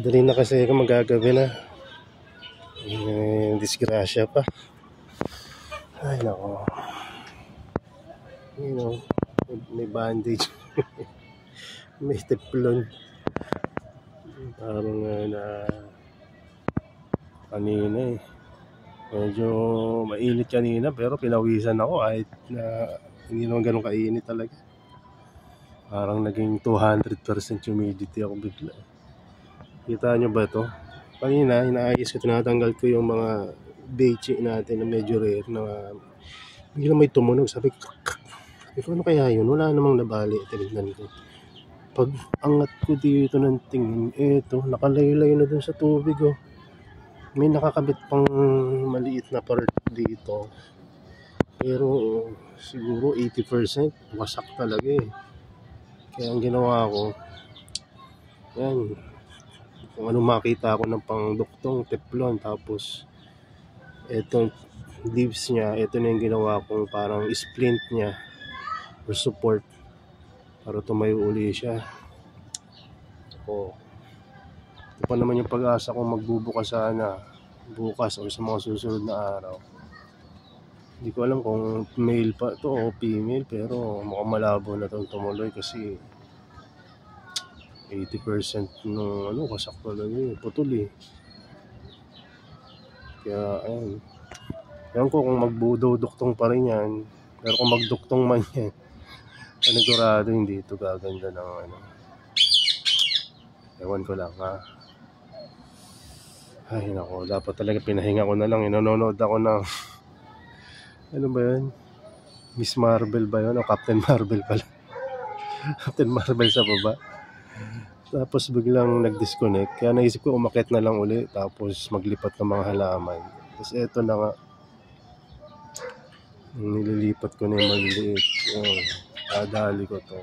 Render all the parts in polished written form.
Madali na kasi ako, magagabi na. Disgrasya pa. Ay nako. You know, may bandage. May teplon. Parang na kanina eh. Medyo mainit kanina pero pinawisan ako kahit na hindi naman ganun kainit talaga. Parang naging 200% humidity ako bigla. Kita nyo ba ito? Kanina, inaayos ko, tinatanggal ko yung mga beche natin na medyo rare na bigla may tumunog. Sabi ko, ano kaya yun? Wala namang nabali. Tinignan ko. Pag angat ko dito ng tingin, eto, nakalaylay na dun sa tubig oh. May nakakabit pang maliit na part dito. Pero siguro 80% wasak talaga eh. Kaya ang ginawa ko, yan, kung ano makita ko ng pangduktong teflon, tapos etong leaves niya, ito na yung ginawa kong parang splint niya or support para tumayo uli siya. Ito pa naman yung pag-asa kong magbubukas sana bukas o sa mga susunod na araw. Hindi ko alam kung male pa to o female, pero mukhang malabo na itong tumuloy kasi 80% ng wasak talaga eh, putol eh. Kaya ayun, ewan ko kung magbuduktong pa rin yan, pero kung magduktong man yan, panigurado hindi ito gaganda ng ewan ko lang ha. Ay nako, dapat talaga pinahinga ko na lang. Nanonood ako ng ano ba yun? Miss Marvel ba yun? O Captain Marvel pala. Captain Marvel sa baba. Tapos biglang nag-disconnect. Kaya naisip ko umakyat na lang uli. Tapos maglipat ng mga halaman. Tapos eto na nga. Nililipat ko na yung maliliit. Adali ko to.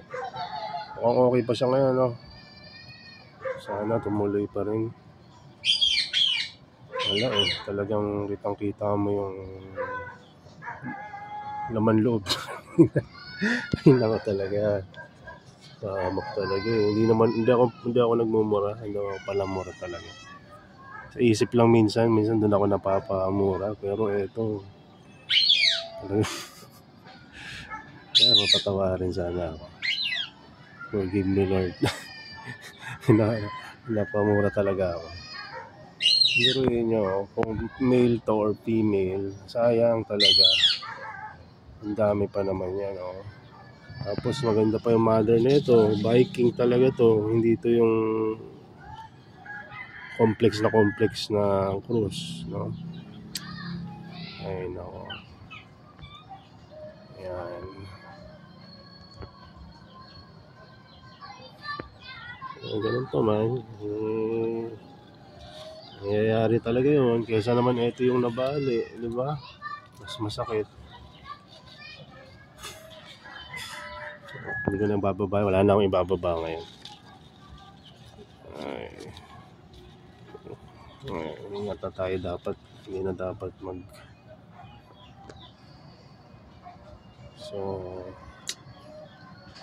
Mukhang okay pa siya ngayon no? Sana tumuloy pa rin. Wala eh. Talagang kitang-kita mo yung laman loob. Hindi ako talaga pahamak talaga eh. Hindi ako nagmumura, hindi ako palamura talaga. Sa isip lang minsan doon ako napapamura, pero eto talaga. Kaya mapatawarin sana ako. Forgive me Lord. Napamura talaga ako. Pero yun nyo, kung male to or female, sayang talaga. Ang dami pa naman yan oh. Tapos maganda pa yung mother nito, Viking talaga to, hindi to yung complex na cruise no. Ay nako. Ayan. Ganun to man. Nangyayari talaga yun. Kaysa naman ito yung nabali, di ba? Mas masakit. Hindi ko na bababa. Wala na akong ibababa ngayon. Ingat na tayo dapat. Hindi na dapat So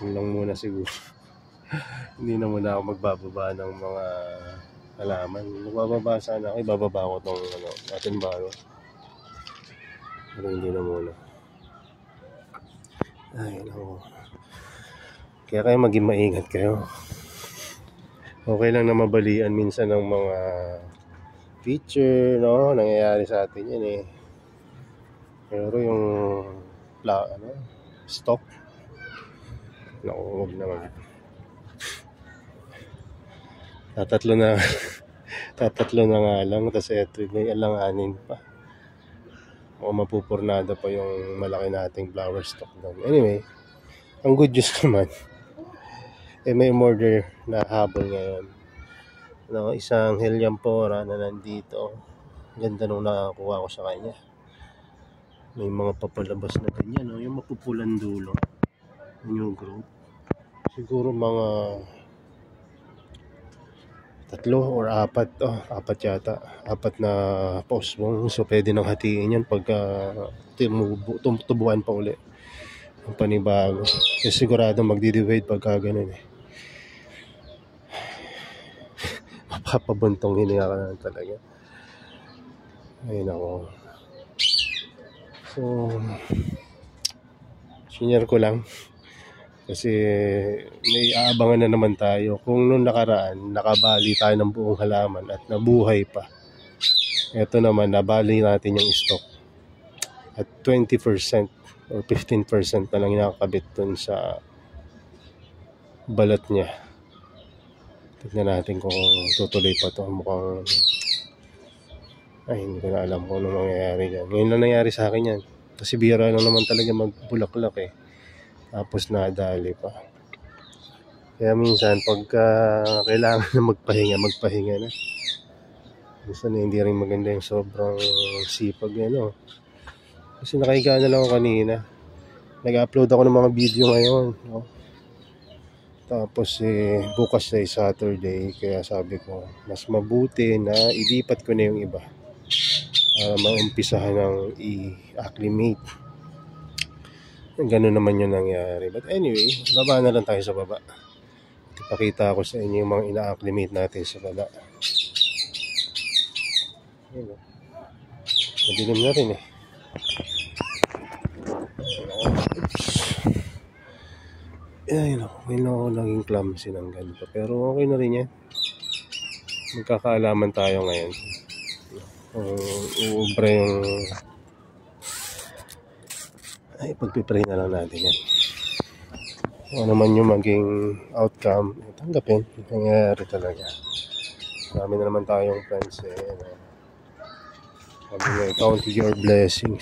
yun lang muna siguro. Hindi na muna ako magbababa ng mga halaman. Magbababa sana ako. Ibababa ko itong atin baro. Pero hindi na muna. Ay no. Kaya kayo maging maingat kayo. Okay lang na mabalian minsan ng mga feature, no? Nangyayari sa atin yan eh. Pero yung stock, huwag naman. Tatatlo na nga lang. Tapos eto, may alanganin pa. O mapupurnada pa yung malaki nating flower stock doon. Anyway, ang good news naman, may order na habol ngayon. Isang Heliampora na nandito. Ganda nung nakakuha ko sa kanya. May mga papalabas na ganyan, yung mapupulan dulo. Yung group. Siguro mga 3 or 4. 4 yata. 4 na postbong. So pwede nang hatiin yan pagka tubuan pa uli. Ang panibago. Kasi sigurado magdi-divide pagka ganun eh. makapabuntong hininga ka na talaga. Ayun ako. So, senior ko lang. Kasi may aabangan na naman tayo. Kung noong nakaraan, nakabali tayo ng buong halaman at nabuhay pa. Ito naman, nabali natin yung stock. At 20% or 15% na lang nakakabit dun sa balat niya. Tignan natin kung tutuloy pa ito. Mukhang hindi ko na alam kung ano mangyayari dyan. Ngayon lang nangyari sa akin yan. Kasi bira lang naman talaga magbulaklak eh. Tapos nadali pa. Kaya minsan pagka kailangan na magpahinga na. Minsan hindi rin maganda yung sobrang sipag yan. Kasi nakahiga na lang ako kanina. Nag-upload ako ng mga video ngayon. Tapos bukas na Saturday. Kaya sabi ko, mas mabuti na ilipat ko na yung iba. Para maumpisahan ng i-acclimate. Ganun naman yung nangyari. But anyway, baba na lang tayo sa baba. Ipakita ko sa inyo yung mga ina-acclimate natin sa baba. Madilim na rin eh. Ayun ako. Ngayon ako naging clumsy ng ganito. Pero okay na rin yan. Magkakaalaman tayo ngayon. Uubra yung pagpipray na lang natin yan. Kung ano man yung maging outcome, tanggapin. Nangyayari talaga. Marami na naman tayong friends sabi nga, count your blessings.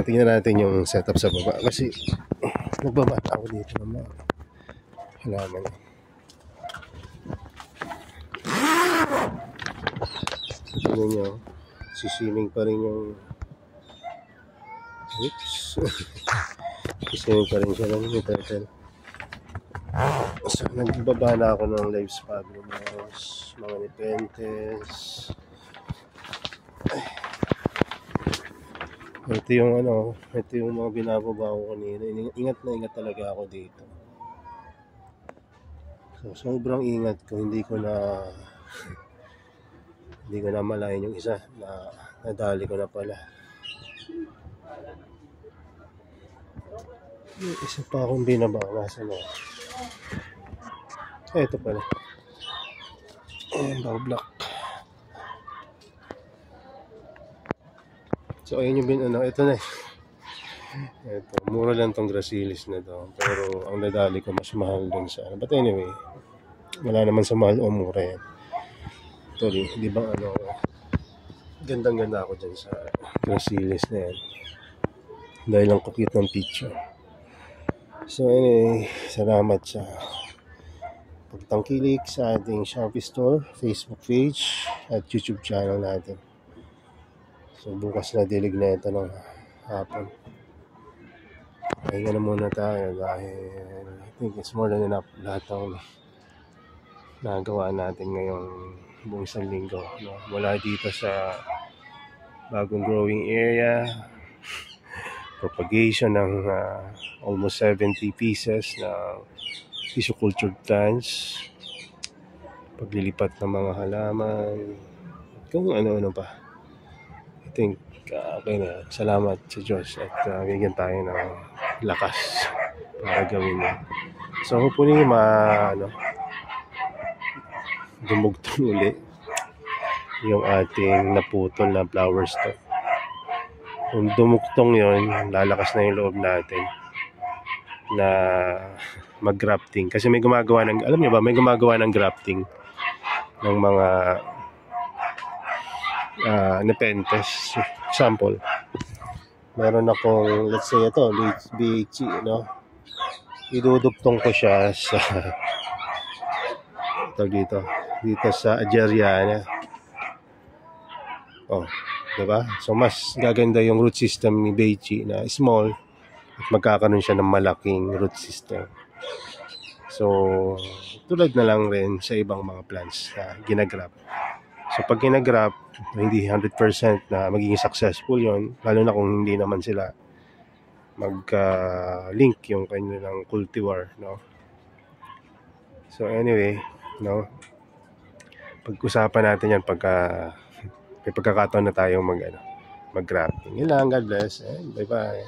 Tingnan natin yung setup sa baba. Kasi nagbaba ako dito naman. Halaman. Tingnan nyo. Sisimming pa rin yung sisimming pa rin siya lang yung turtle. So nagbaba na ako ng live sphagnums, mga nepenthes. Ito yung mga binababa ko kanina. Ingat na ingat talaga ako dito. So sobrang ingat ko, hindi ko na malayan yung isa na nadali ko na pala. Yung isa pa akong binaba, nasa mo. Ito pala. Bow block. So ayun yung ito na. Ito, mura lang tong gracilis na to. Pero ang nadali ko mas mahal dun sa But anyway, wala naman sa mahal o mura yan. Ito di ba gandang-ganda ako dyan sa gracilis na yan. Dahil ang kukit ng picture. So anyway, salamat sa pagtangkilik sa ating Shopee Store, Facebook page at YouTube channel natin. So bukas na dilig na ito ng hapon. Pahinga na muna tayo dahil I think it's more than enough lahat ng nagawa natin ngayong buong isang linggo. Mula dito sa bagong growing area, propagation ng almost 70 pieces na tissue cultured plants, paglilipat ng mga halaman, kung ano-ano pa. I think okay na. Salamat sa Diyos at bigyan tayo ng lakas para gawin yun. So hopefully dumugtong uli yung ating naputol na flower stock. Kung dumugtong yun, lalakas na yung loob natin na mag-grafting. Kasi may gumagawa ng, alam niyo ba, may gumagawa ng grafting ng mga nepenthes. Example, meron akong, let's say ito, BHC, idudugtong ko siya sa dito sa Ageriana. Diba? So mas gaganda yung root system ni Bechi na small at magkakaroon siya ng malaking root system. So tulad na lang rin sa ibang mga plants na ginagrap. So pag ginagrap, hindi 100% na magiging successful yon, lalo na kung hindi naman sila magka-link yung kanilang cultivar, So anyway, no? Pag-usapan natin yan pagka may pagkakataon na tayong mag-grafting. Yun lang, God bless, and bye-bye.